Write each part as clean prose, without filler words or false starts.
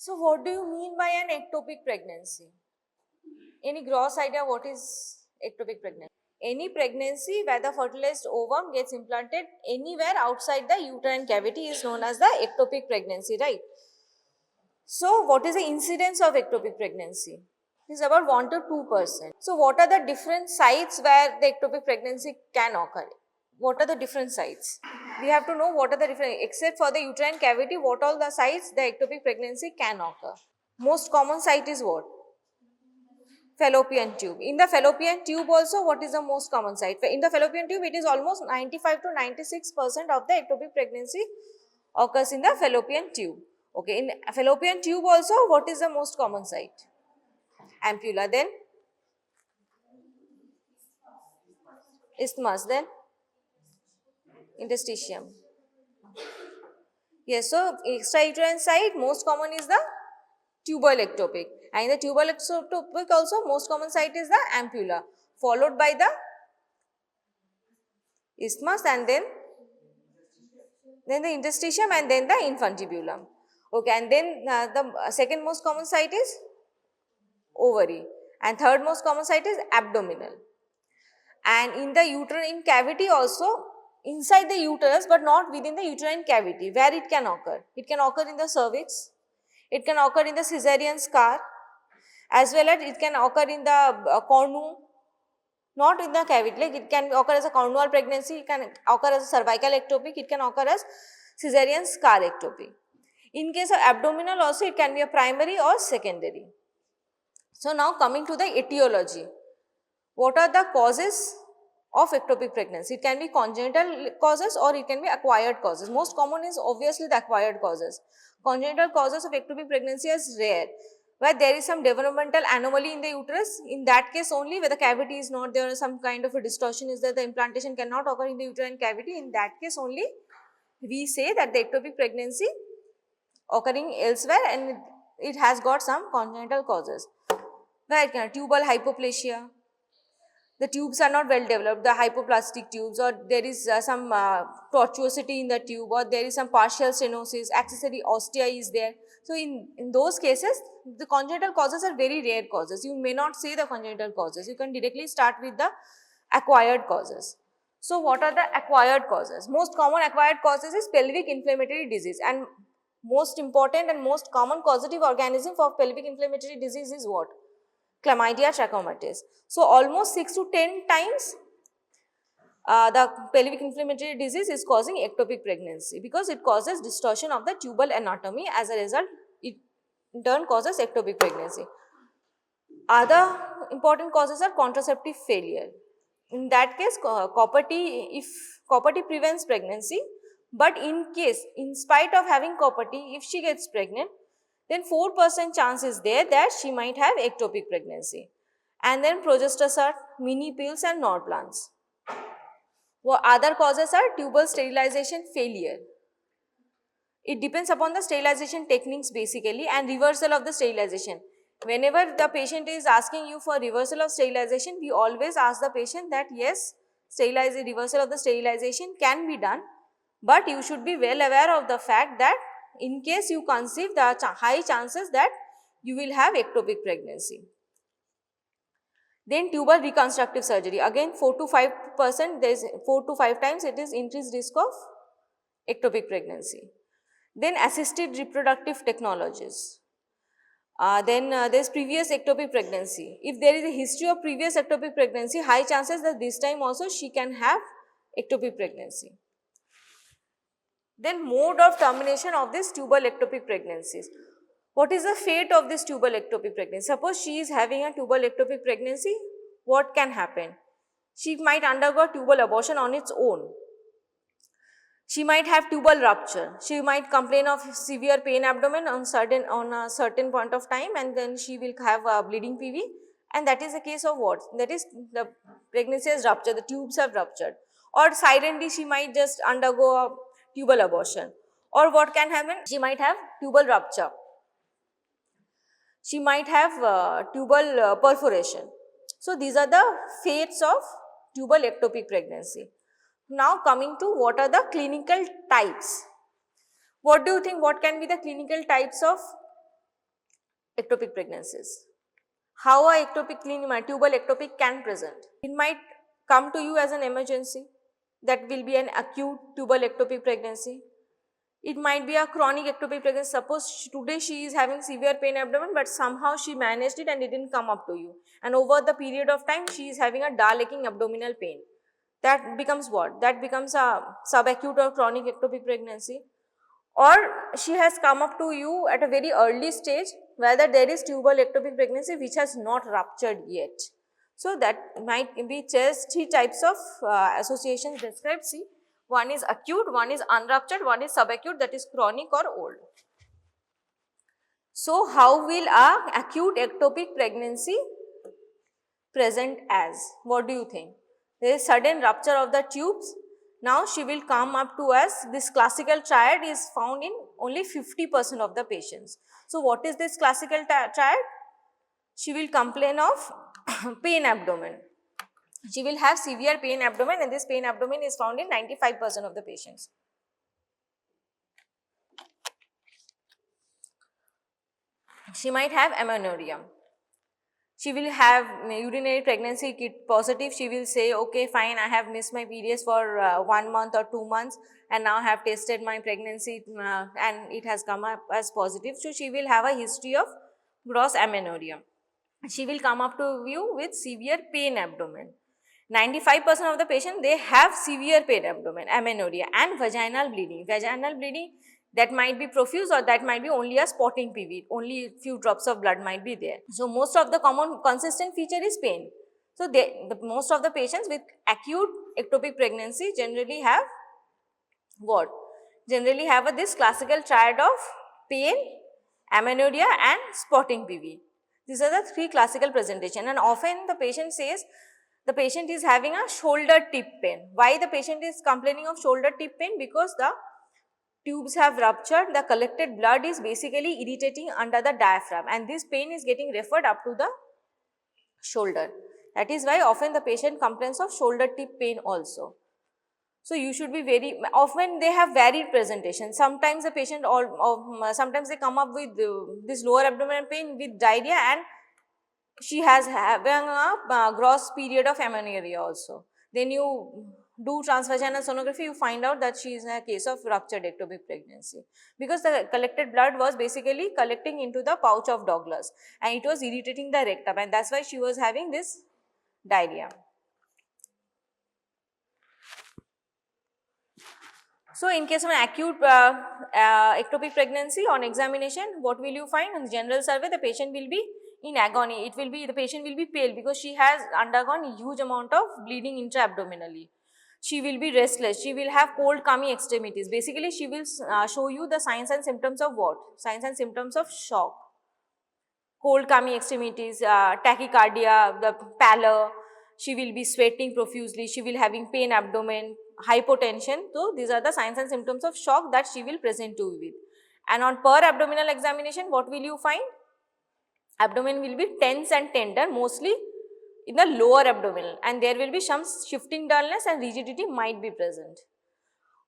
So what do you mean by an ectopic pregnancy? Any gross idea what is ectopic pregnancy? Any pregnancy where the fertilized ovum gets implanted anywhere outside the uterine cavity is known as the ectopic pregnancy, right? So what is the incidence of ectopic pregnancy? It's about 1 to 2%. So what are the different sites where the ectopic pregnancy can occur? What are the different sites? We have to know what are the different, except for the uterine cavity, what all the sites the ectopic pregnancy can occur. Most common site is what? Fallopian tube. In the fallopian tube also, what is the most common site? In the fallopian tube, it is almost 95 to 96% of the ectopic pregnancy occurs in the fallopian tube. Okay, in fallopian tube also, what is the most common site? Ampulla, then isthmus, then interstitium. Yes, so extrauterine site most common is the tubal ectopic, and in the tubal ectopic also most common site is the ampulla, followed by the isthmus, and then the interstitium, and then the infundibulum. Okay, and then the second most common site is ovary, and third most common site is abdominal. And in the uterine cavity also, inside the uterus but not within the uterine cavity, where it can occur? It can occur in the cervix, it can occur in the cesarean scar, as well as it can occur in the cornu, not in the cavity, like it can occur as a cornual pregnancy, it can occur as a cervical ectopic, it can occur as cesarean scar ectopic. In case of abdominal also, it can be a primary or secondary. So now coming to the etiology. What are the causes of ectopic pregnancy? It can be congenital causes or it can be acquired causes. Most common is obviously the acquired causes. Congenital causes of ectopic pregnancy is rare, where there is some developmental anomaly in the uterus. In that case only, where the cavity is not there, some kind of a distortion is there, the implantation cannot occur in the uterine cavity. In that case only, we say that the ectopic pregnancy occurring elsewhere and it has got some congenital causes. Where it can tubal hypoplasia, the tubes are not well developed, the hypoplastic tubes, or there is some tortuosity in the tube, or there is some partial stenosis, accessory ostia is there. So in those cases, the congenital causes are very rare causes. You may not say the congenital causes, you can directly start with the acquired causes. So what are the acquired causes? Most common acquired causes is pelvic inflammatory disease, and most important and most common causative organism for pelvic inflammatory disease is what? Chlamydia trachomatis. So almost 6 to 10 times the pelvic inflammatory disease is causing ectopic pregnancy, because it causes distortion of the tubal anatomy. As a result, it in turn causes ectopic pregnancy. Other important causes are contraceptive failure. In that case, copper T, if copper T prevents pregnancy, but in case, in spite of having copper T, if she gets pregnant, then 4% chance is there that she might have ectopic pregnancy. And then progesterone, mini pills and Norplans. Other causes are tubal sterilization failure. It depends upon the sterilization techniques basically, and reversal of the sterilization. Whenever the patient is asking you for reversal of sterilization, we always ask the patient that yes, reversal of the sterilization can be done, but you should be well aware of the fact that in case you conceive, there are high chances that you will have ectopic pregnancy. Then tubal reconstructive surgery, again 4 to 5%, there is 4 to 5 times it is increased risk of ectopic pregnancy. Then assisted reproductive technologies. Then there is previous ectopic pregnancy. If there is a history of previous ectopic pregnancy, high chances that this time also she can have ectopic pregnancy. Then mode of termination of this tubal ectopic pregnancies. What is the fate of this tubal ectopic pregnancy? Suppose she is having a tubal ectopic pregnancy, what can happen? She might undergo tubal abortion on its own. She might have tubal rupture. She might complain of severe pain abdomen on a certain point of time, and then she will have a bleeding PV, and that is a case of what? That is the pregnancy has ruptured, the tubes have ruptured, or silently she might just undergo a tubal abortion. Or what can happen? She might have tubal rupture. She might have tubal perforation. So these are the fates of tubal ectopic pregnancy. Now coming to what are the clinical types. What do you think, what can be the clinical types of ectopic pregnancies. How a tubal ectopic can present? It might come to you as an emergency. That will be an acute tubal ectopic pregnancy. It might be a chronic ectopic pregnancy. Suppose today she is having severe pain abdomen, but somehow she managed it and it didn't come up to you. And over the period of time, she is having a dull aching abdominal pain. That becomes what? That becomes a subacute or chronic ectopic pregnancy. Or she has come up to you at a very early stage, whether there is tubal ectopic pregnancy which has not ruptured yet. So that might be just 3 types of associations described. See, one is acute, one is unruptured, one is subacute, that is chronic or old. So how will a acute ectopic pregnancy present as? What do you think? There is sudden rupture of the tubes. Now she will come up to us. This classical triad is found in only 50% of the patients. So what is this classical triad? She will complain of pain abdomen. She will have severe pain abdomen, and this pain abdomen is found in 95% of the patients. She might have amenorrhea. She will have urinary pregnancy kit positive. She will say, okay, fine, I have missed my periods for 1 month or 2 months, and now have tested my pregnancy and it has come up as positive. So she will have a history of gross amenorrhea. She will come up to you with severe pain abdomen. 95% of the patients, they have severe pain abdomen, amenorrhea and vaginal bleeding. Vaginal bleeding, that might be profuse or that might be only a spotting PV, only few drops of blood might be there. So most of the common consistent feature is pain. So most of the patients with acute ectopic pregnancy generally have what? Generally have this classical triad of pain, amenorrhea and spotting PV. These are the 3 classical presentation, and often the patient says the patient is having a shoulder tip pain. Why the patient is complaining of shoulder tip pain? Because the tubes have ruptured, the collected blood is basically irritating under the diaphragm, and this pain is getting referred up to the shoulder. That is why often the patient complains of shoulder tip pain also. So you should be very, often they have varied presentation. Sometimes the patient sometimes they come up with this lower abdominal pain with diarrhea, and she has having a gross period of amenorrhea also. Then you do transvaginal sonography, you find out that she is in a case of ruptured ectopic pregnancy, because the collected blood was basically collecting into the pouch of Douglas and it was irritating the rectum, and that's why she was having this diarrhea. So in case of an acute ectopic pregnancy, on examination, what will you find? In general survey, the patient will be in agony. It will be, the patient will be pale because she has undergone a huge amount of bleeding intra-abdominally. She will be restless. She will have cold, clammy extremities. Basically, she will show you the signs and symptoms of what? Signs and symptoms of shock. Cold, clammy extremities, tachycardia, the pallor. She will be sweating profusely. She will having pain abdomen, hypotension. So these are the signs and symptoms of shock that she will present to you with. And on per abdominal examination, what will you find? Abdomen will be tense and tender, mostly in the lower abdominal, and there will be some shifting dullness and rigidity might be present.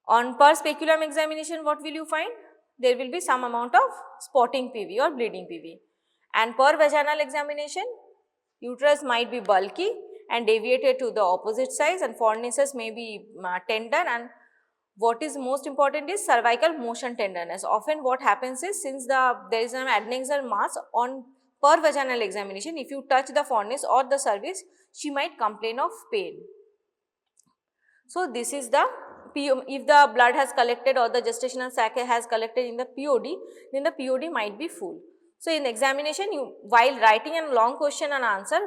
On per speculum examination, what will you find? There will be some amount of spotting PV or bleeding PV. And per vaginal examination, uterus might be bulky and deviated to the opposite sides, and fornices may be tender, and what is most important is cervical motion tenderness. Often what happens is, since there is an adnexal mass, on per vaginal examination, if you touch the fornix or the cervix, she might complain of pain. So this is the if the blood has collected or the gestational sac has collected in the POD, then the POD might be full. So in examination, while writing a long question and answer,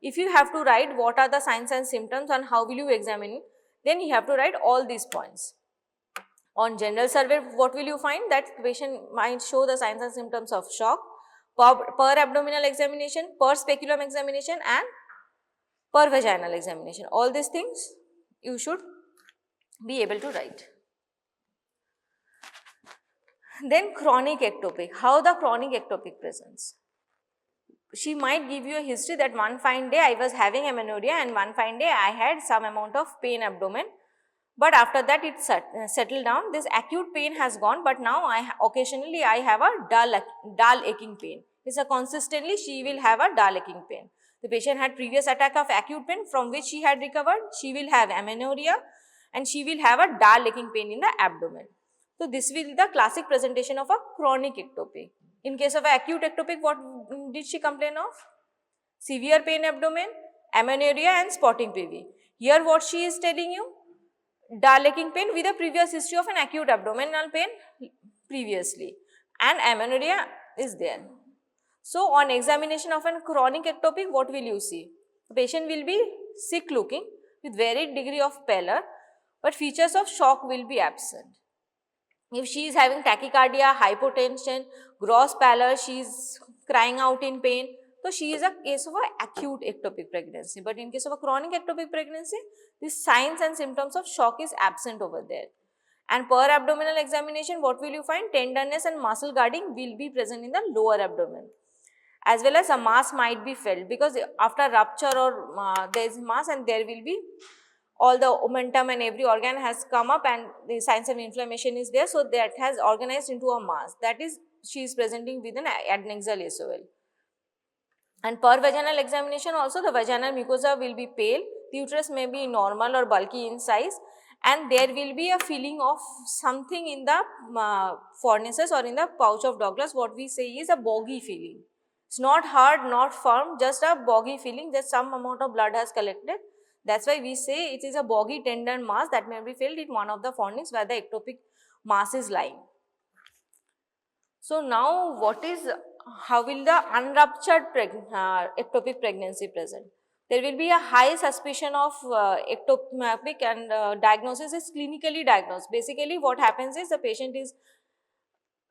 if you have to write what are the signs and symptoms and how will you examine it, then you have to write all these points. On general survey, what will you find? That patient might show the signs and symptoms of shock, per abdominal examination, per speculum examination and per vaginal examination. All these things you should be able to write. Then chronic ectopic. How the chronic ectopic presents? She might give you a history that one fine day I was having amenorrhea and one fine day I had some amount of pain abdomen, but after that it settled down. This acute pain has gone, but now occasionally I have a dull aching pain. It's a consistently she will have a dilating pain. The patient had previous attack of acute pain from which she had recovered. She will have amenorrhea and she will have a dilating pain in the abdomen. So this will be the classic presentation of a chronic ectopic. In case of acute ectopic, what did she complain of? Severe pain abdomen, amenorrhea and spotting PV. Here what she is telling you? Dilating pain with a previous history of an acute abdominal pain previously and amenorrhea is there. So on examination of a chronic ectopic, what will you see? The patient will be sick looking with varied degree of pallor, but features of shock will be absent. If she is having tachycardia, hypotension, gross pallor, she is crying out in pain, so she is a case of an acute ectopic pregnancy. But in case of a chronic ectopic pregnancy, these signs and symptoms of shock is absent over there. And per abdominal examination, what will you find? Tenderness and muscle guarding will be present in the lower abdomen. As well as a mass might be felt, because after rupture or there is mass and there will be all the momentum and every organ has come up and the signs of inflammation is there. So, that has organized into a mass, that is she is presenting with an adnexal SOL. And per vaginal examination also the vaginal mucosa will be pale, the uterus may be normal or bulky in size and there will be a feeling of something in the fornices or in the pouch of Douglas. What we say is a boggy feeling. It's not hard, not firm, just a boggy feeling that some amount of blood has collected. That's why we say it is a boggy tender mass that may be felt in one of the fornix where the ectopic mass is lying. So now what is, how will the unruptured ectopic pregnancy present? There will be a high suspicion of ectopic and diagnosis is clinically diagnosed. Basically what happens is the patient is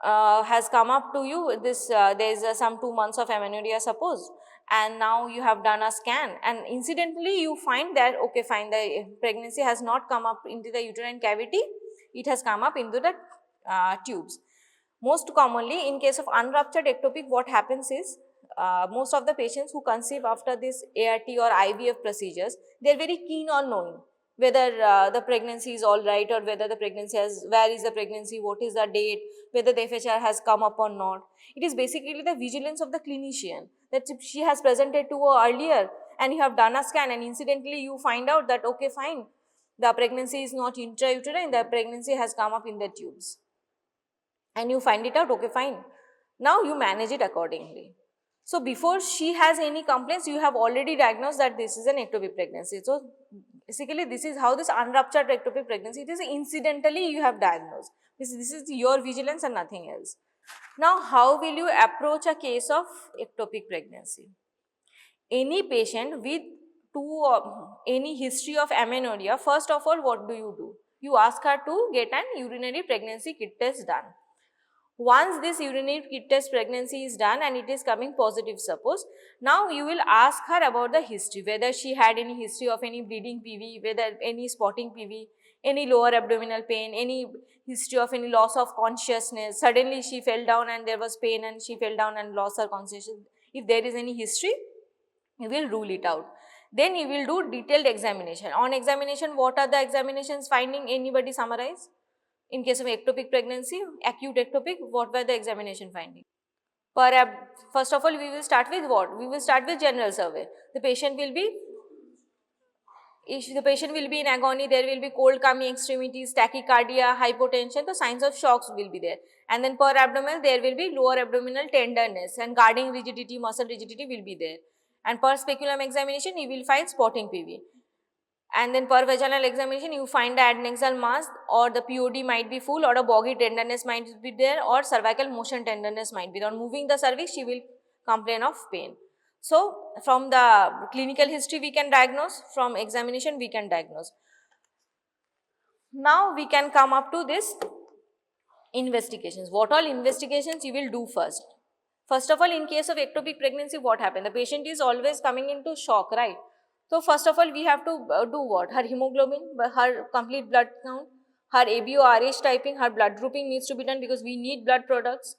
has come up to you with this, there is some 2 months of amenorrhea suppose, and now you have done a scan and incidentally you find that okay fine, the pregnancy has not come up into the uterine cavity, it has come up into the tubes. Most commonly in case of unruptured ectopic, what happens is most of the patients who conceive after this ART or IVF procedures, they are very keen on knowing whether the pregnancy is all right or whether the pregnancy has, where is the pregnancy, what is the date, whether the FHR has come up or not. It is basically the vigilance of the clinician that if she has presented to her earlier and you have done a scan and incidentally you find out that okay fine, the pregnancy is not intrauterine, the pregnancy has come up in the tubes and you find it out, okay fine. Now you manage it accordingly. So before she has any complaints, you have already diagnosed that this is an ectopic pregnancy. So basically this is how this unruptured ectopic pregnancy, it is incidentally you have diagnosed. This is your vigilance and nothing else. Now how will you approach a case of ectopic pregnancy? Any patient with any history of amenorrhea, first of all what do? You ask her to get an urinary pregnancy kit test done. Once this urinary kit test pregnancy is done and it is coming positive suppose, now you will ask her about the history, whether she had any history of any bleeding PV, whether any spotting PV, any lower abdominal pain, any history of any loss of consciousness, suddenly she fell down and there was pain and she fell down and lost her consciousness. If there is any history, you will rule it out. Then you will do detailed examination. On examination, what are the examinations finding? Anybody summarize? In case of ectopic pregnancy, acute ectopic, what were the examination findings? First of all, we will start with what? We will start with general survey. The patient will be in agony, there will be cold coming extremities, tachycardia, hypotension, the signs of shocks will be there. And then per abdomen, there will be lower abdominal tenderness and guarding rigidity, muscle rigidity will be there. And per speculum examination, you will find spotting PV. And then per vaginal examination, you find the adnexal mass or the POD might be full or a boggy tenderness might be there or cervical motion tenderness might be there. On moving the cervix, she will complain of pain. So, from the clinical history we can diagnose, from examination we can diagnose. Now, we can come up to this investigations. What all investigations you will do first? First of all, in case of ectopic pregnancy, what happened? The patient is always coming into shock, right? So, first of all, we have to do what? Her hemoglobin, her complete blood count, her ABO-RH typing, her blood grouping needs to be done because we need blood products,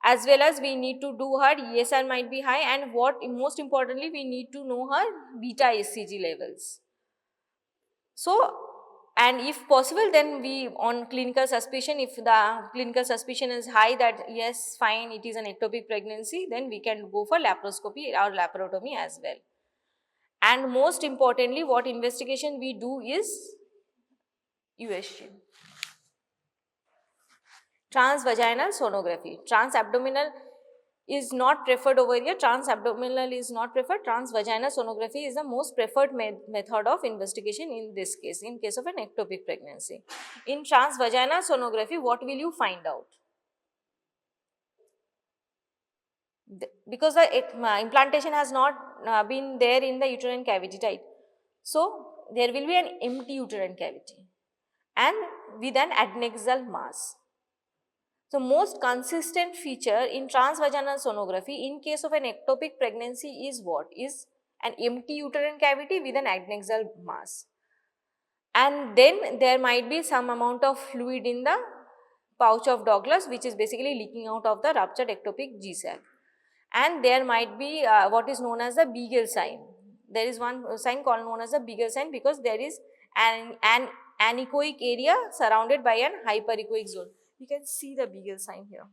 as well as we need to do her ESR might be high, and what most importantly, we need to know her beta HCG levels. So, And if possible, then we on clinical suspicion, if the clinical suspicion is high that yes, fine, it is an ectopic pregnancy, then we can go for laparoscopy or laparotomy as well. And most importantly, what investigation we do is USG. Transvaginal sonography. Transabdominal is not preferred over here. Transabdominal is not preferred. Transvaginal sonography is the most preferred method of investigation in this case, in case of an ectopic pregnancy. In transvaginal sonography, what will you find out? Because the implantation has not been there in the uterine cavity, right? So, there will be an empty uterine cavity and with an adnexal mass. So, most consistent feature in transvaginal sonography in case of an ectopic pregnancy is what? Is an empty uterine cavity with an adnexal mass. And then there might be some amount of fluid in the pouch of Douglas, which is basically leaking out of the ruptured ectopic G-sac. And there might be what is known as the Beagle sign. There is one sign called known as the Beagle sign because there is an anechoic area surrounded by an hyperechoic zone. You can see the Beagle sign here.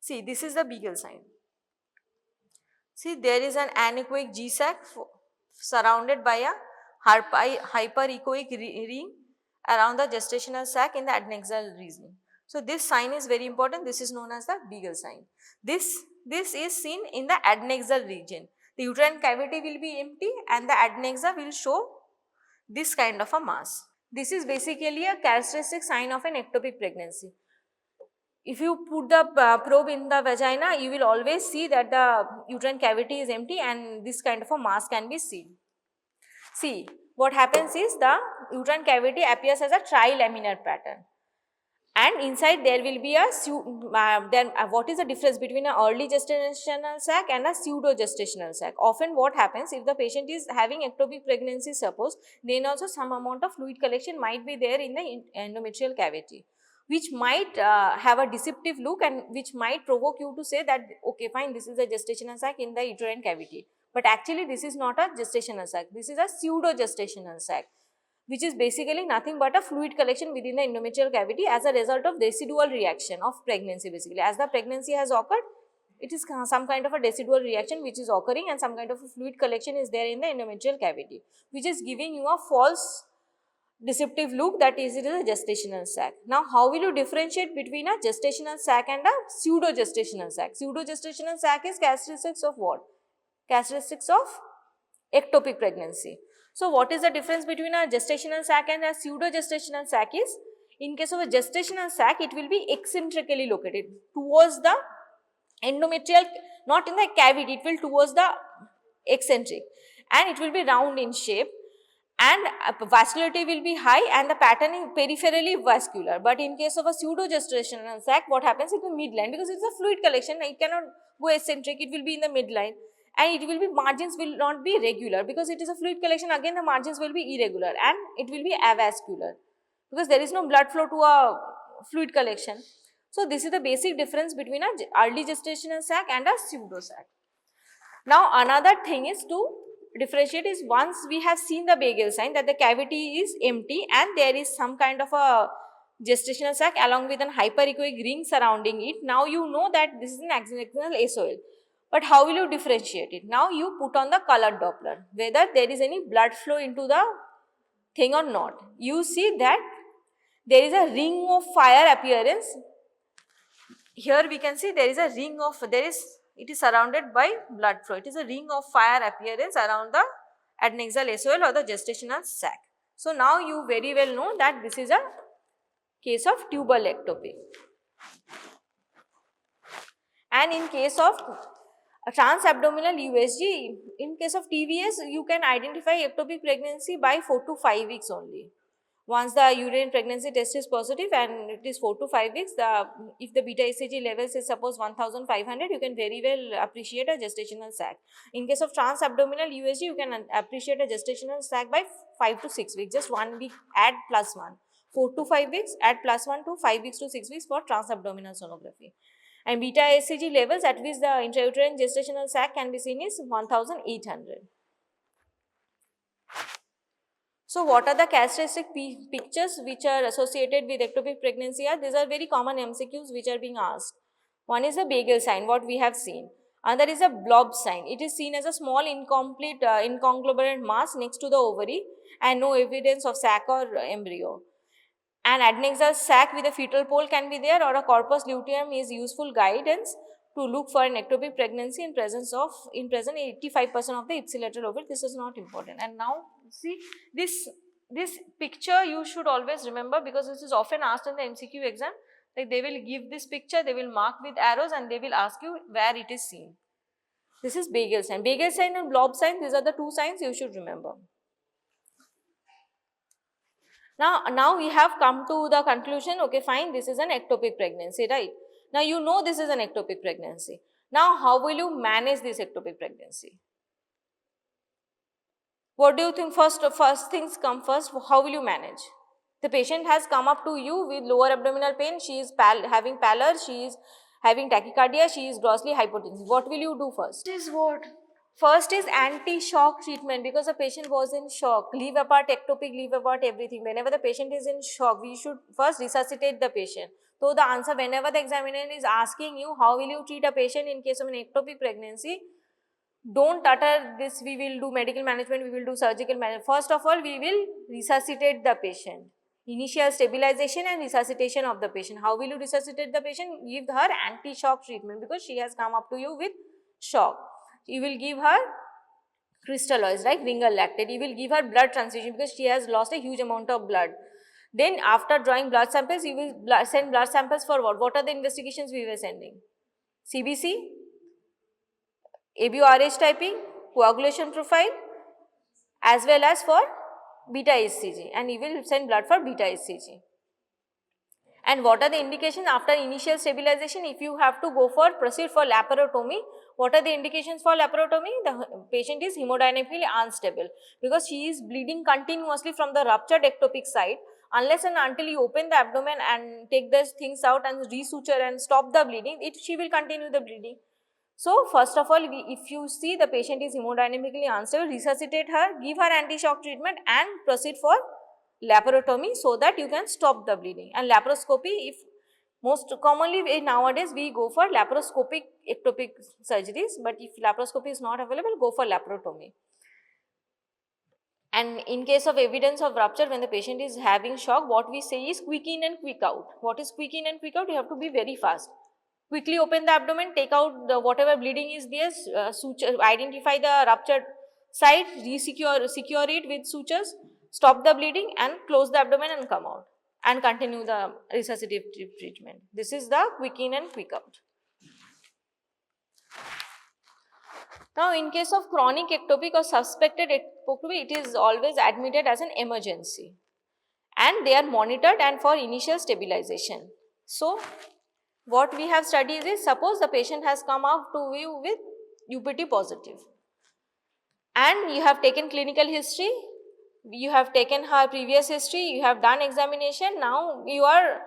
See, this is the Beagle sign. See, there is an anechoic G-sac surrounded by a hyperechoic ring around the gestational sac in the adnexal region. So, this sign is very important. This is known as the Beagle sign. This is seen in the adnexal region. The uterine cavity will be empty and the adnexa will show this kind of a mass. This is basically a characteristic sign of an ectopic pregnancy. If you put the probe in the vagina, you will always see that the uterine cavity is empty and this kind of a mass can be seen. See, what happens is the uterine cavity appears as a trilaminar pattern. And inside there will be a, what is the difference between an early gestational sac and a pseudo gestational sac? Often what happens if the patient is having ectopic pregnancy, suppose, then also some amount of fluid collection might be there in the endometrial cavity, which might have a deceptive look and which might provoke you to say that, okay, fine, this is a gestational sac in the uterine cavity. But actually this is not a gestational sac, this is a pseudo gestational sac, which is basically nothing but a fluid collection within the endometrial cavity as a result of residual reaction of pregnancy basically. As the pregnancy has occurred, it is some kind of a residual reaction which is occurring and some kind of a fluid collection is there in the endometrial cavity, which is giving you a false deceptive look that it is a gestational sac. Now, how will you differentiate between a gestational sac and a pseudo gestational sac? Pseudo gestational sac is characteristics of what? Characteristics of ectopic pregnancy. So, what is the difference between a gestational sac and a pseudo gestational sac is, in case of a gestational sac, it will be eccentrically located towards the endometrial, not in the cavity, it will towards the eccentric, and it will be round in shape and vascularity will be high and the pattern is peripherally vascular. But in case of a pseudo gestational sac, what happens in the midline, because it is a fluid collection, it cannot go eccentric, it will be in the midline. And it will be, margins will not be regular because it is a fluid collection, again the margins will be irregular and it will be avascular because there is no blood flow to a fluid collection. So, this is the basic difference between a early gestational sac and a pseudo sac. Now, another thing is to differentiate is, once we have seen the Beagle sign that the cavity is empty and there is some kind of a gestational sac along with an hyperechoic ring surrounding it. Now, you know that this is an axonal SOL. But how will you differentiate it? Now, you put on the colored Doppler, whether there is any blood flow into the thing or not. You see that there is a ring of fire appearance. Here we can see there is a ring of, it is surrounded by blood flow. It is a ring of fire appearance around the adnexal SOL or the gestational sac. So, now you very well know that this is a case of tubal ectopic. And in case of transabdominal USG, in case of TVS, you can identify ectopic pregnancy by 4 to 5 weeks only. Once the uterine pregnancy test is positive and it is 4 to 5 weeks, if the beta HCG levels is suppose 1500, you can very well appreciate a gestational sac. In case of transabdominal USG, you can appreciate a gestational sac by 5 to 6 weeks, just 1 week add plus 1. 4 to 5 weeks, add plus 1 to 5 weeks to 6 weeks for transabdominal sonography. And beta HCG levels at which the intrauterine gestational sac can be seen is 1800. So what are the characteristic pictures which are associated with ectopic pregnancy? These are very common MCQs which are being asked. One is the Bagel sign, what we have seen. Another is a blob sign. It is seen as a small incomplete inconglomerate mass next to the ovary and no evidence of sac or embryo. An adnexal sac with a fetal pole can be there, or a corpus luteum is useful guidance to look for an ectopic pregnancy in present 85% of the ipsilateral ovary. This is not important. And now see this picture you should always remember, because this is often asked in the MCQ exam. Like they will give this picture, they will mark with arrows and they will ask you where it is seen. This is Bagel sign. Bagel sign and blob sign, these are the two signs you should remember. Now we have come to the conclusion, okay fine, this is an ectopic pregnancy, right? Now you know this is an ectopic pregnancy. Now how will you manage this ectopic pregnancy? What do you think? First things come first, how will you manage? The patient has come up to you with lower abdominal pain, she is having pallor, she is having tachycardia, she is grossly hypotensive. What will you do first? Is what? First is anti-shock treatment, because the patient was in shock. Leave apart ectopic, leave apart everything. Whenever the patient is in shock, we should first resuscitate the patient. So the answer, whenever the examiner is asking you how will you treat a patient in case of an ectopic pregnancy, don't utter this, we will do medical management, we will do surgical management. First of all, we will resuscitate the patient. Initial stabilization and resuscitation of the patient. How will you resuscitate the patient? Give her anti-shock treatment, because she has come up to you with shock. You will give her crystalloids like Ringer lactate. You will give her blood transfusion because she has lost a huge amount of blood. Then after drawing blood samples, you will send blood samples for what? What are the investigations we were sending? CBC, ABO-RH typing, coagulation profile, as well as for beta HCG, and you will send blood for beta HCG. And what are the indications after initial stabilization? If you have to proceed for laparotomy, what are the indications for laparotomy? The patient is hemodynamically unstable because she is bleeding continuously from the ruptured ectopic site. Unless and until you open the abdomen and take these things out and resuture and stop the bleeding, she will continue the bleeding. So first of all, if you see the patient is hemodynamically unstable, resuscitate her, give her anti-shock treatment and proceed for laparotomy so that you can stop the bleeding. And laparoscopy, if most commonly nowadays we go for laparoscopic ectopic surgeries, but if laparoscopy is not available, go for laparotomy. And in case of evidence of rupture, when the patient is having shock, what we say is quick in and quick out. What is quick in and quick out? You have to be very fast. Quickly open the abdomen, take out whatever bleeding is there, suture, identify the ruptured site, secure it with sutures, stop the bleeding and close the abdomen and come out and continue the resuscitative treatment. This is the quick in and quick out. Now, in case of chronic ectopic or suspected ectopic, it is always admitted as an emergency and they are monitored and for initial stabilization. So, what we have studied is, suppose the patient has come out to you with UPT positive and you have taken clinical history, you have taken her previous history, you have done examination. Now you are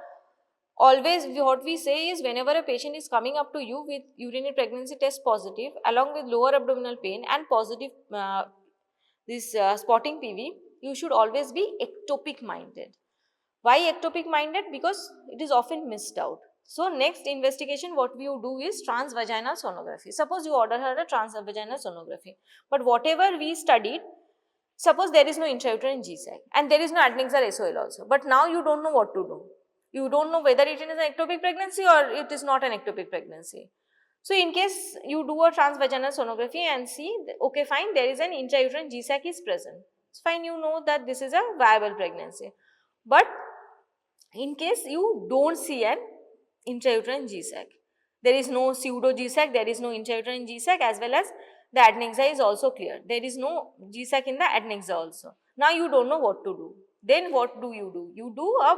always, what we say is, whenever a patient is coming up to you with urinary pregnancy test positive along with lower abdominal pain and positive spotting PV, you should always be ectopic minded. Why ectopic minded? Because it is often missed out. So next investigation what you do is transvaginal sonography. Suppose you order her a transvaginal sonography, but whatever we studied, suppose there is no intrauterine GSAC and there is no adnexal SOL also, but now you don't know what to do. You don't know whether it is an ectopic pregnancy or it is not an ectopic pregnancy. So in case you do a transvaginal sonography and see, okay fine, there is an intrauterine GSAC is present. It's fine, you know that this is a viable pregnancy. But in case you don't see an intrauterine GSAC, there is no pseudo GSAC, there is no intrauterine GSAC, as well as the adnexa is also clear. There is no GSAC in the adnexa also. Now you don't know what to do. Then what do? You do a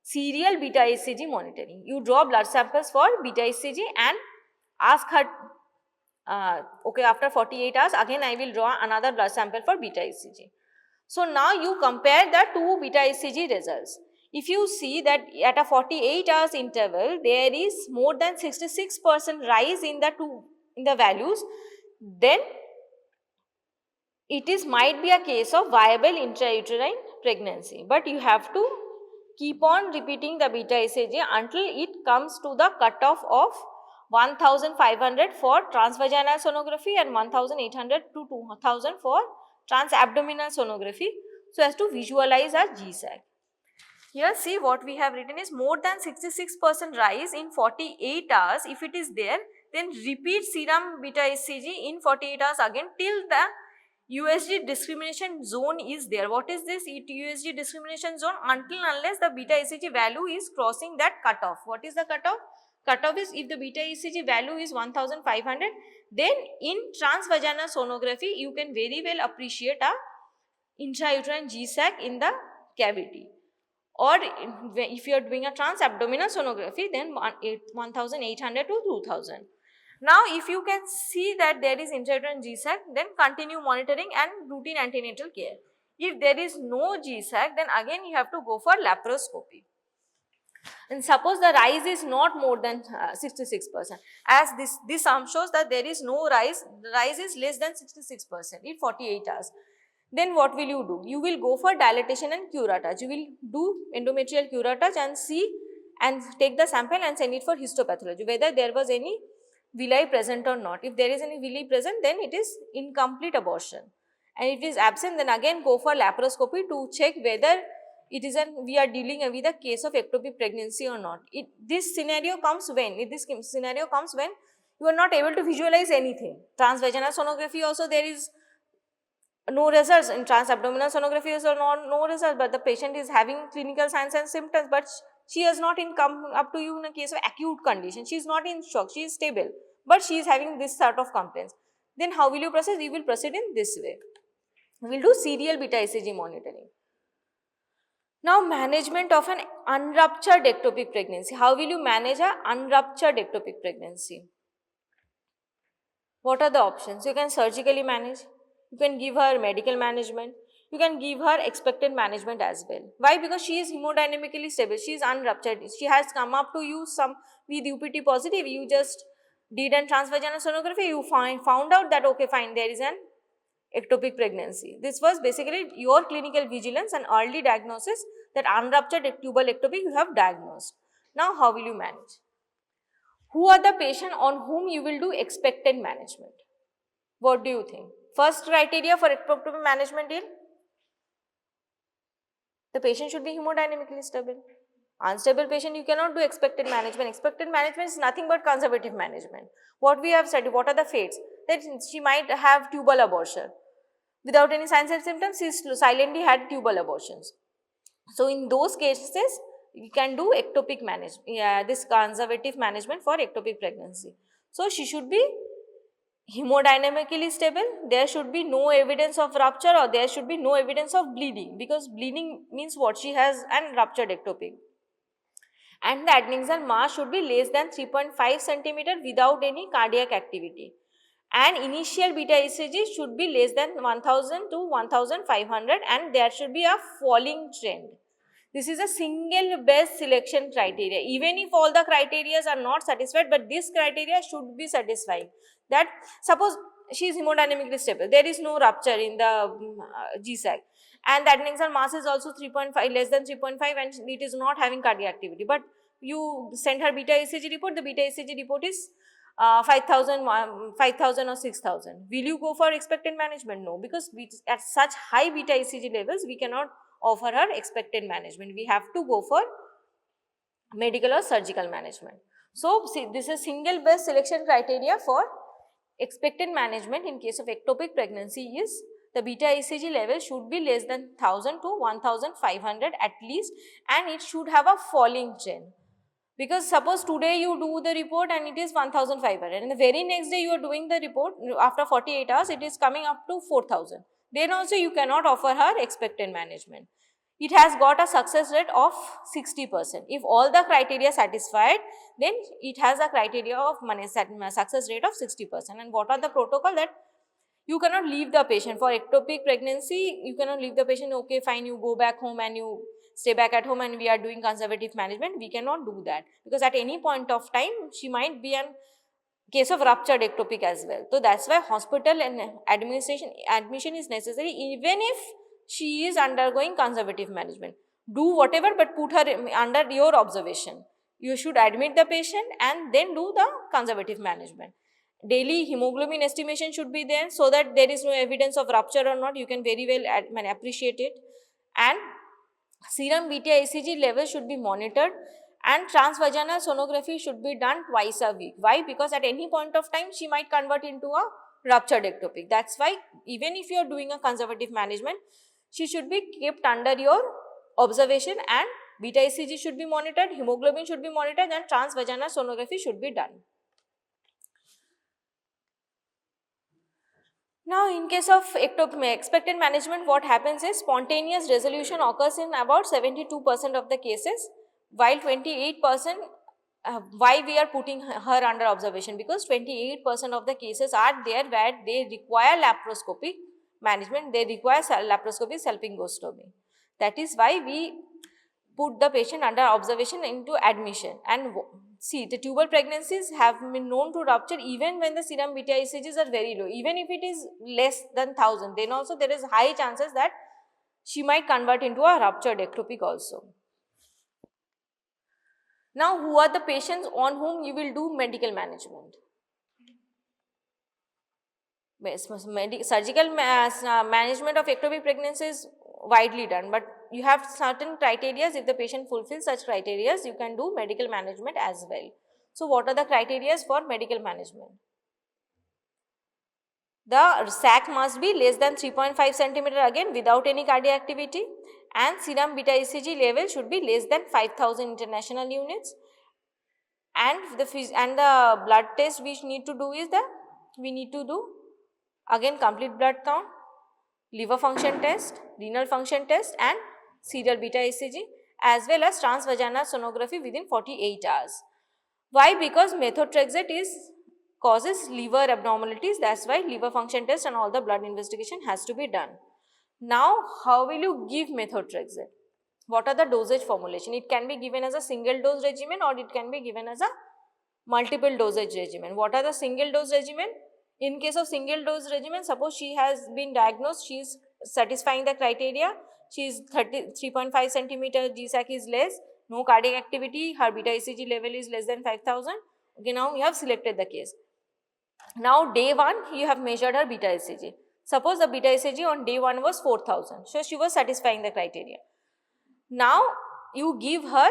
serial beta HCG monitoring. You draw blood samples for beta HCG and ask her, okay, after 48 hours again I will draw another blood sample for beta HCG. So now you compare the two beta HCG results. If you see that at a 48 hours interval, there is more than 66% rise in the values, then it is might be a case of viable intrauterine pregnancy, but you have to keep on repeating the beta ECG until it comes to the cutoff of 1500 for transvaginal sonography and 1800 to 2000 for transabdominal sonography, so as to visualize our GSAG. Here see what we have written is more than 66% rise in 48 hours. If it is there, then repeat serum beta ECG in 48 hours again till the USG discrimination zone is there. What is this USG discrimination zone? Until unless the beta ECG value is crossing that cutoff. What is the cutoff? Cutoff is if the beta ECG value is 1500, then in transvaginal sonography you can very well appreciate a intrauterine GSAG in the cavity. Or if you are doing a transabdominal sonography, then 1800 to 2000. Now, if you can see that there is intrauterine GSAG, then continue monitoring and routine antenatal care. If there is no GSAG, then again you have to go for laparoscopy. And suppose the rise is not more than 66%. As this sum shows that there is no rise, the rise is less than 66% in 48 hours. Then what will you do? You will go for dilatation and curettage. You will do endometrial curettage and see and take the sample and send it for histopathology, whether there was any villi present or not. If there is any villi present, then it is incomplete abortion. And if it is absent, then again go for laparoscopy to check whether it is we are dealing with a case of ectopic pregnancy or not. This scenario comes when you are not able to visualize anything. Transvaginal sonography also there is no results. In transabdominal sonography also no results, but the patient is having clinical signs and symptoms, but she has not come up to you in a case of acute condition. She is not in shock, she is stable, but she is having this sort of complaints. Then how will you proceed? We will proceed in this way. We will do serial beta ECG monitoring. Now, management of an unruptured ectopic pregnancy. How will you manage an unruptured ectopic pregnancy? What are the options? You can surgically manage, you can give her medical management, you can give her expectant management as well. Why? Because she is hemodynamically stable, she is unruptured, she has come up to you some with UPT positive, you just did an transvaginal sonography, you found out that okay fine, there is an ectopic pregnancy. This was basically your clinical vigilance and early diagnosis that unruptured tubal ectopic you have diagnosed. Now how will you manage? Who are the patient on whom you will do expectant management? What do you think? First criteria for ectopic management is the patient should be hemodynamically stable. Unstable patient you cannot do expectant management. Expectant management is nothing but conservative management. What we have studied, what are the fates? That she might have tubal abortion. Without any signs and symptoms, she silently had tubal abortions. So in those cases, you can do ectopic management, this conservative management for ectopic pregnancy. So she should be hemodynamically stable, there should be no evidence of rupture or there should be no evidence of bleeding, because bleeding means what? She has an ruptured ectopic. And the adnexal mass should be less than 3.5 centimeter without any cardiac activity. And initial beta ECG should be less than 1000 to 1500 and there should be a falling trend. This is a single best selection criteria. Even if all the criteria are not satisfied, but this criteria should be satisfying. That suppose she is hemodynamically stable, there is no rupture in the GSAG and the adnexal mass is also 3.5, less than 3.5 and it is not having cardiac activity. But you send her beta ECG report, the beta ECG report is 5000 or 6000. Will you go for expectant management? No, because at such high beta ECG levels, we cannot offer her expectant management. We have to go for medical or surgical management. So, see, this is single best selection criteria for expectant management in case of ectopic pregnancy is the beta ECG level should be less than 1000 to 1500 at least and it should have a falling trend. Because suppose today you do the report and it is 1500 and the very next day you are doing the report after 48 hours it is coming up to 4000. Then also you cannot offer her expectant management. It has got a success rate of 60%. If all the criteria satisfied, then it has a criteria of success rate of 60%. And what are the protocol? That you cannot leave the patient for ectopic pregnancy, you cannot leave the patient, okay fine, you go back home and you stay back at home and we are doing conservative management. We cannot do that because at any point of time she might be an case of ruptured ectopic as well. So that's why hospital and admission is necessary even if she is undergoing conservative management. Do whatever, but put her under your observation. You should admit the patient and then do the conservative management. Daily hemoglobin estimation should be there so that there is no evidence of rupture or not. You can very well appreciate it. And serum beta ECG level should be monitored, and transvaginal sonography should be done twice a week. Why? Because at any point of time she might convert into a ruptured ectopic. That's why even if you are doing a conservative management, she should be kept under your observation, and beta ECG should be monitored, hemoglobin should be monitored, and transvaginal sonography should be done. Now, in case of expected management, what happens is spontaneous resolution occurs in about 72% of the cases, while 28%, why we are putting her under observation? Because 28% of the cases are there where they require laparoscopic management, they require laparoscopic salpingostomy. That is why we put the patient under observation into admission. And see, the tubal pregnancies have been known to rupture even when the serum beta ECGs are very low. Even if it is less than 1000, then also there is high chances that she might convert into a ruptured ectopic also. Now, who are the patients on whom you will do medical management? Surgical management of ectopic pregnancy is widely done, but you have certain criteria. If the patient fulfills such criteria, you can do medical management as well. So, what are the criteria for medical management? The sac must be less than 3.5 centimeter again without any cardiac activity, and serum beta ECG level should be less than 5000 international units, and the blood test we need to do is we need to do again complete blood count, liver function test, renal function test, and serial beta ECG, as well as transvaginal sonography within 48 hours. Why? Because methotrexate causes liver abnormalities. That's why liver function test and all the blood investigation has to be done. Now, how will you give methotrexate? What are the dosage formulation? It can be given as a single dose regimen or it can be given as a multiple dosage regimen. What are the single dose regimen? In case of single dose regimen, suppose she has been diagnosed, she is satisfying the criteria, she is 3.5 centimeter, GSAC is less, no cardiac activity, her beta ECG level is less than 5000. Okay, now you have selected the case. Now, day 1, you have measured her beta ECG. Suppose the beta ECG on day 1 was 4000. So, she was satisfying the criteria. Now, you give her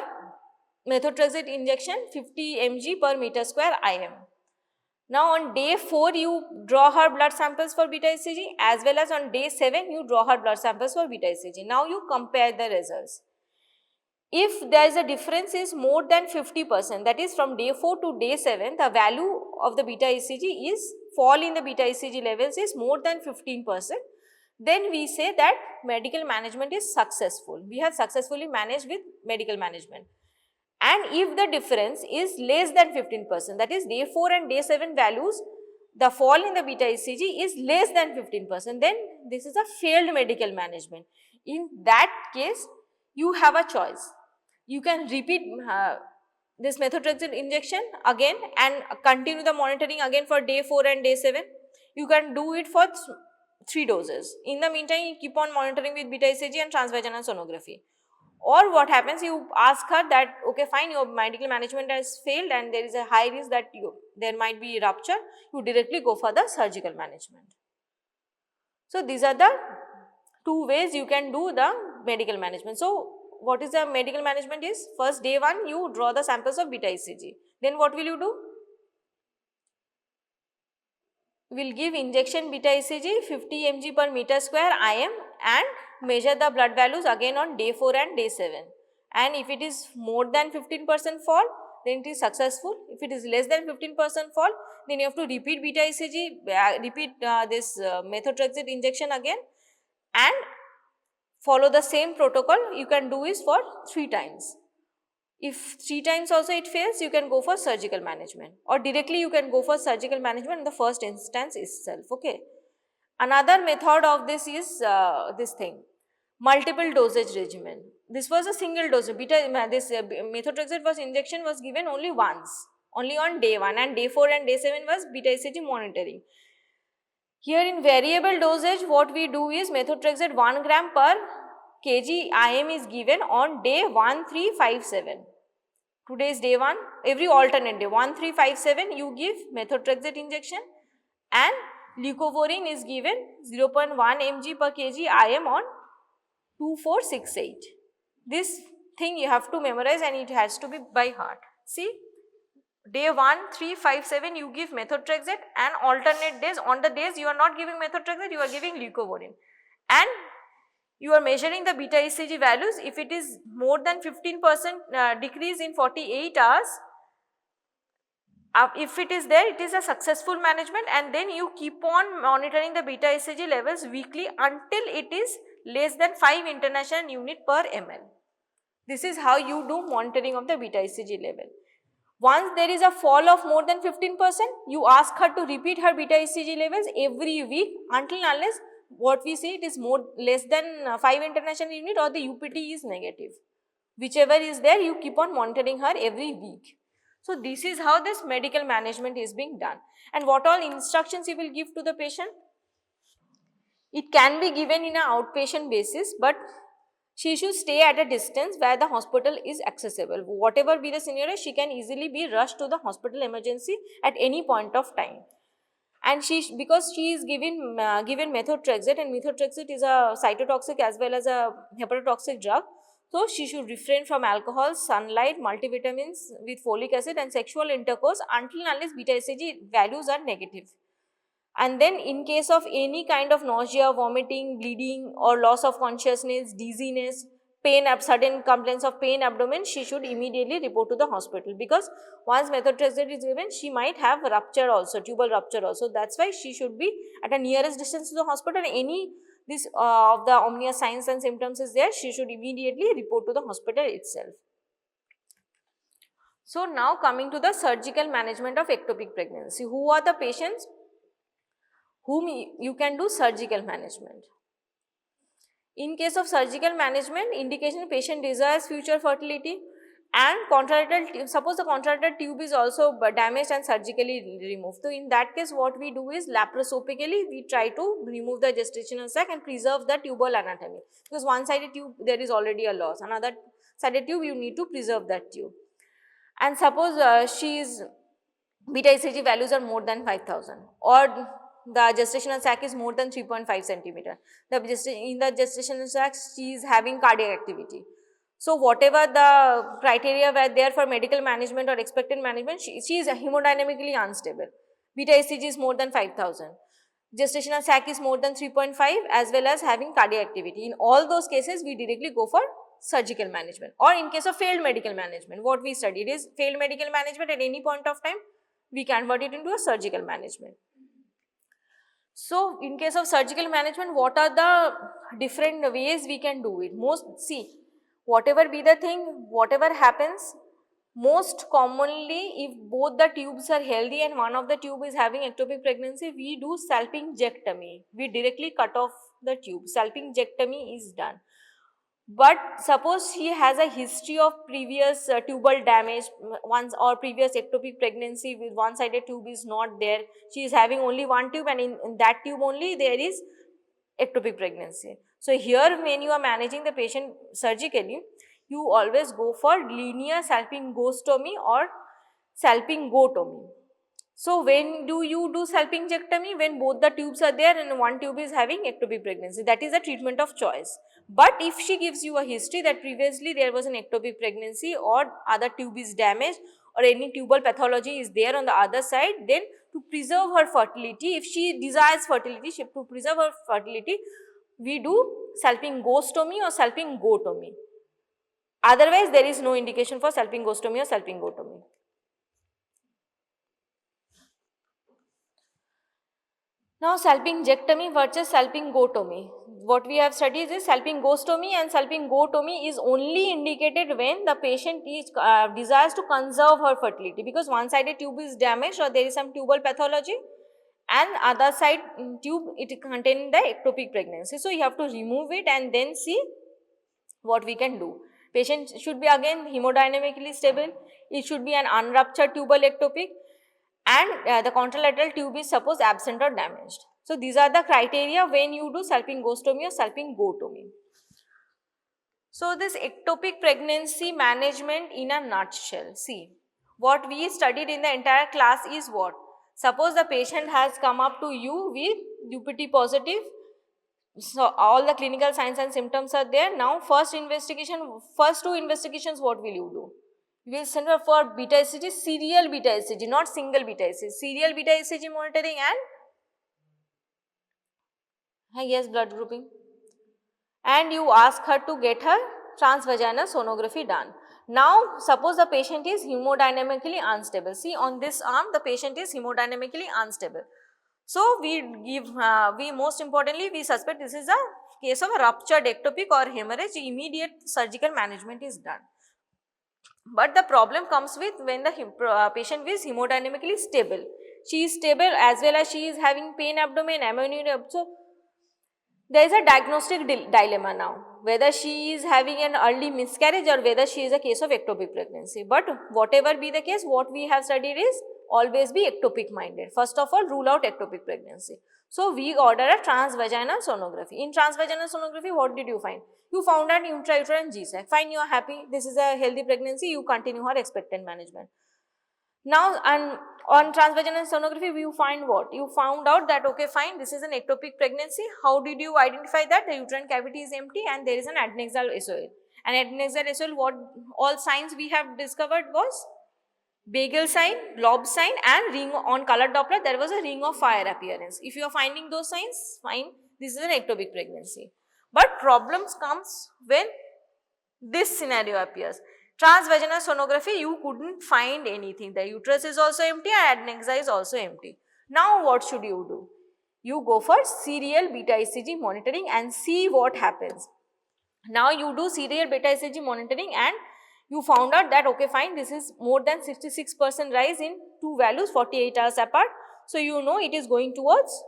methotrexate injection 50 mg per meter square IM. Now, on day 4, you draw her blood samples for beta ECG, as well as on day 7, you draw her blood samples for beta ECG. Now, you compare the results. If there is a difference is more than 50%, that is from day 4 to day 7, the value of the beta ECG is fall in the beta ECG levels is more than 15%, then we say that medical management is successful. We have successfully managed with medical management. And if the difference is less than 15%, that is day 4 and day 7 values, the fall in the beta ECG is less than 15%, then this is a failed medical management. In that case, you have a choice. You can repeat this methotrexate injection again and continue the monitoring again for day 4 and day 7. You can do it for 3 doses. In the meantime, you keep on monitoring with beta ECG and transvaginal sonography. Or what happens, you ask her that, okay, fine, your medical management has failed and there is a high risk that there might be rupture, you directly go for the surgical management. So, these are the 2 ways you can do the medical management. So, what is the medical management is? First, day 1, you draw the samples of beta ECG. Then what will you do? We will give injection beta ECG 50 mg per meter square IM and measure the blood values again on day 4 and day 7. And if it is more than 15% fall, then it is successful. If it is less than 15% fall, then you have to repeat beta ECG, repeat this methotrexate injection again and follow the same protocol. You can do is for 3 times. If 3 times also it fails, you can go for surgical management, or directly you can go for surgical management in the first instance itself. Okay. Another method of this is this thing, multiple dosage regimen. This was a single dose. Methotrexate injection was given only once. only on day 1, and day 4 and day 7 was beta ECG monitoring. Here in variable dosage, what we do is methotrexate 1 gram per kg IM is given on day 1, 3, 5, 7. Today is day 1, every alternate day 1, 3, 5, 7 you give methotrexate injection, and leucovorin is given 0.1 mg per kg IM on 2, 4, 6, 8. This thing you have to memorize and it has to be by heart. See, day 1, 3, 5, 7 you give methotrexate, and alternate days, on the days you are not giving methotrexate, you are giving leucovorin, and you are measuring the beta ECG values. If it is more than 15% decrease in 48 hours, if it is there, it is a successful management, and then you keep on monitoring the beta ECG levels weekly until it is less than 5 international unit per ml. This is how you do monitoring of the beta ECG level. Once there is a fall of more than 15%, you ask her to repeat her beta ECG levels every week until unless what we say it is less than 5 international unit or the UPT is negative. Whichever is there, you keep on monitoring her every week. So this is how this medical management is being done. And what all instructions you will give to the patient? It can be given in an outpatient basis, but she should stay at a distance where the hospital is accessible. Whatever be the scenario, she can easily be rushed to the hospital emergency at any point of time. And because she is given methotrexate, and methotrexate is a cytotoxic as well as a hepatotoxic drug. So she should refrain from alcohol, sunlight, multivitamins with folic acid and sexual intercourse until unless beta ECG values are negative. And then in case of any kind of nausea, vomiting, bleeding or loss of consciousness, dizziness, pain, sudden complaints of pain, abdomen, she should immediately report to the hospital, because once methotrexate is given, she might have rupture also, tubal rupture also. That's why she should be at a nearest distance to the hospital. Any this of the ominous signs and symptoms is there, she should immediately report to the hospital itself. So now coming to the surgical management of ectopic pregnancy. Who are the patients whom you can do surgical management? In case of surgical management, indication patient desires future fertility and contralateral tube. Suppose the contralateral tube is also damaged and surgically removed. So in that case, what we do is laparoscopically we try to remove the gestational sac and preserve the tubal anatomy, because one sided tube there is already a loss, another sided tube you need to preserve that tube. And suppose beta ECG values are more than 5000, or the gestational sac is more than 3.5 centimeter. In the gestational sac, she is having cardiac activity. So whatever the criteria were there for medical management or expected management, she is hemodynamically unstable. Beta ECG is more than 5000. Gestational sac is more than 3.5 as well as having cardiac activity. In all those cases, we directly go for surgical management. Or in case of failed medical management, what we studied is failed medical management at any point of time, we convert it into a surgical management. So in case of surgical management, what are the different ways we can do it? Whatever be the thing, whatever happens, most commonly if both the tubes are healthy and one of the tube is having ectopic pregnancy, we do salpingectomy. We directly cut off the tube. Salpingectomy is done. But suppose she has a history of previous tubal damage once, or previous ectopic pregnancy with one-sided tube is not there, she is having only one tube and in that tube only there is ectopic pregnancy. So here when you are managing the patient surgically, you always go for linear salpingostomy or salpingotomy. So when do you do salpingectomy? When both the tubes are there and one tube is having ectopic pregnancy. That is the treatment of choice. But if she gives you a history that previously there was an ectopic pregnancy or other tube is damaged or any tubal pathology is there on the other side, then to preserve her fertility, if she desires fertility, to preserve her fertility, we do salpingostomy or salpingotomy. Otherwise, there is no indication for salpingostomy or salpingotomy. Now, salpingectomy versus salpingotomy. What we have studied is salpingostomy, and salpingotomy is only indicated when the patient desires to conserve her fertility, because one sided tube is damaged or there is some tubal pathology and other side tube it contains the ectopic pregnancy. So, you have to remove it and then see what we can do. Patient should be again hemodynamically stable. It should be an unruptured tubal ectopic, and the contralateral tube is suppose absent or damaged. So these are the criteria when you do salpingostomy or salpingotomy. So this ectopic pregnancy management in a nutshell. See, what we studied in the entire class is what? Suppose the patient has come up to you with UPT positive. So all the clinical signs and symptoms are there. Now first two investigations, what will you do? You will send her for beta ECG, serial beta ECG, not single beta ECG. Serial beta ECG monitoring and yes, blood grouping. And you ask her to get her transvaginal sonography done. Now suppose the patient is hemodynamically unstable. See, on this arm the patient is hemodynamically unstable. So we most importantly we suspect this is a case of a ruptured ectopic or hemorrhage. Immediate surgical management is done. But the problem comes with when the patient is hemodynamically stable. She is stable as well as she is having pain abdomen, ammonia. So there is a diagnostic dilemma now, whether she is having an early miscarriage or whether she is a case of ectopic pregnancy. But whatever be the case, what we have studied is always be ectopic minded. First of all, rule out ectopic pregnancy. So we order a transvaginal sonography. In transvaginal sonography, what did you find? You found an intrauterine GSAC. Fine, you are happy. This is a healthy pregnancy. You continue her expectant management. Now, on transvaginal sonography, you find what? You found out that, okay, fine, this is an ectopic pregnancy. How did you identify that? The uterine cavity is empty and there is an adnexal SOL. And adnexal SOL, what all signs we have discovered was Bagel sign, blob sign, and ring on color Doppler, there was a ring of fire appearance. If you are finding those signs, fine, this is an ectopic pregnancy. But problems comes when this scenario appears. Transvaginal sonography, you couldn't find anything. The uterus is also empty and adnexa is also empty. Now what should you do? You go for serial beta ECG monitoring and see what happens. Now you do serial beta ECG monitoring and you found out that, okay, fine, this is more than 66% rise in two values 48 hours apart. So you know it is going towards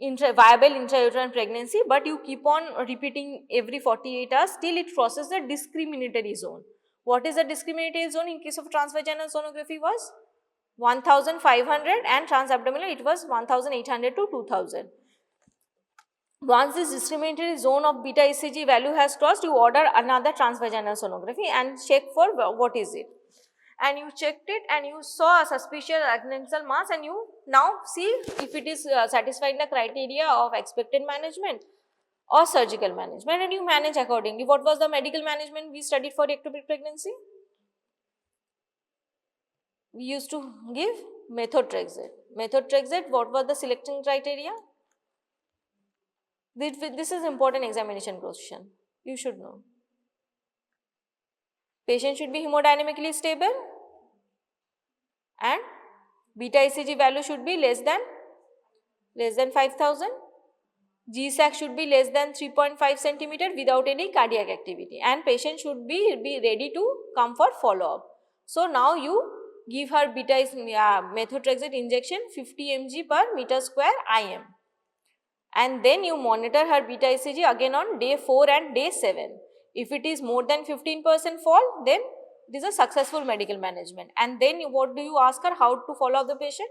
viable intrauterine pregnancy, but you keep on repeating every 48 hours till it crosses the discriminatory zone. What is the discriminatory zone in case of transvaginal sonography was 1500 and transabdominal it was 1800 to 2000. Once this discriminatory zone of beta ECG value has crossed, you order another transvaginal sonography and check for what is it. And you checked it and you saw a suspicious adnexal mass and you now see if it is satisfying the criteria of expected management or surgical management, and you manage accordingly. What was the medical management we studied for ectopic pregnancy? We used to give methotrexate. Methotrexate, what was the selection criteria? This is important examination question. You should know. Patient should be hemodynamically stable and beta ECG value should be less than 5000. GSAC should be less than 3.5 centimeter without any cardiac activity, and patient should be ready to come for follow-up. So now you give her methotrexate injection 50 mg per meter square IM, and then you monitor her beta ECG again on day 4 and day 7. If it is more than 15% fall, then it is a successful medical management. And then what do you ask her? How to follow up the patient?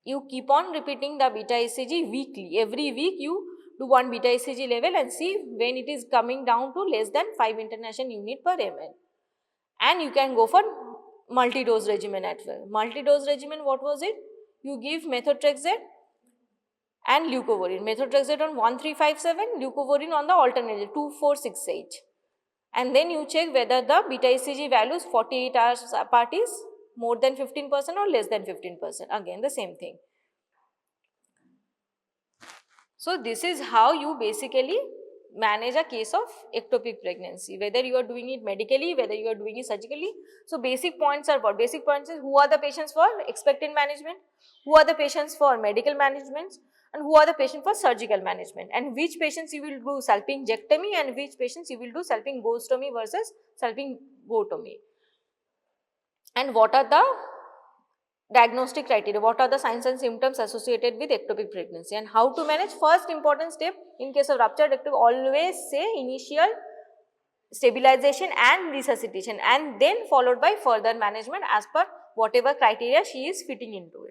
You keep on repeating the beta ECG weekly. Every week you do one beta ECG level and see when it is coming down to less than 5 international unit per ml. And you can go for multi-dose regimen as well. Multi-dose regimen, what was it? You give methotrexate and leucovorin. Methotrexate on 1357, leucovorin on the alternative 2468. And then you check whether the beta ECG values 48 hours apart is more than 15% or less than 15%. Again the same thing. So this is how you basically manage a case of ectopic pregnancy, whether you are doing it medically, whether you are doing it surgically. So basic points are what? Basic points is who are the patients for expectant management, who are the patients for medical management, and who are the patients for surgical management, and which patients you will do salpingectomy and which patients you will do salpingostomy versus salpingotomy, and what are the diagnostic criteria, what are the signs and symptoms associated with ectopic pregnancy, and how to manage. First important step in case of ruptured ectopic, always say initial stabilization and resuscitation, and then followed by further management as per whatever criteria she is fitting into it.